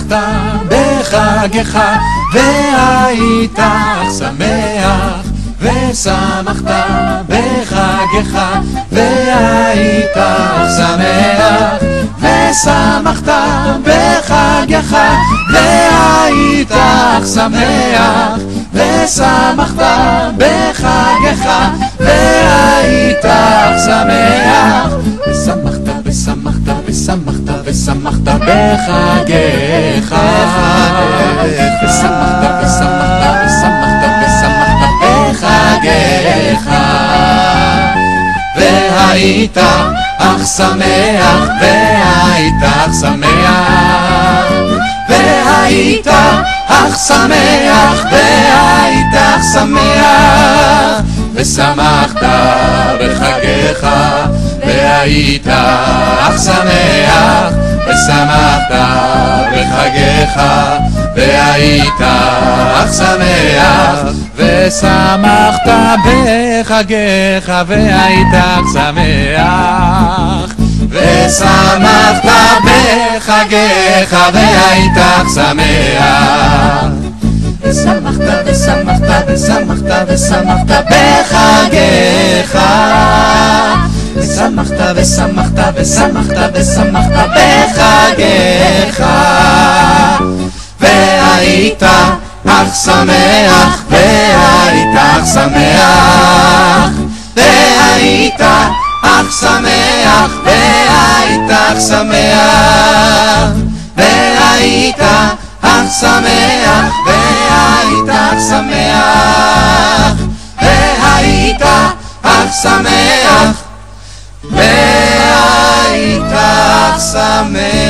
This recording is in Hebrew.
ושמחת בחגך, והיית שמח, ושמחת בחגך, והיית שמח, ושמחת בחגך, והיית שמח, ושמחת בחגך, והיית שמח, ושמחת ושמחת ושמחת ושמחת בחגך, ושמחת ושמחת ושמחת ושמחת בחגך, והיית אך שמח, והיית אך שמח, והיית אך שמח, והיית אך שמח, ושמחת בחגך, והיית אך שמח, ושמחת בחגך, והיית אך שמח, ושמחת בחגך, והיית אך שמח, ושמחת בחגך, והיית אך שמח, ושמחת ושמחת ושמחת ושמחת בחגך, ושמחת ושמחת ושמחת ושמחת בחגך, והיית אך שמח, והיית אך שמח, והיית אך שמח, והיית אך שמח, והיית אך שמח, והיית אך שמח, והיית אך שמח, והיית אך שמח.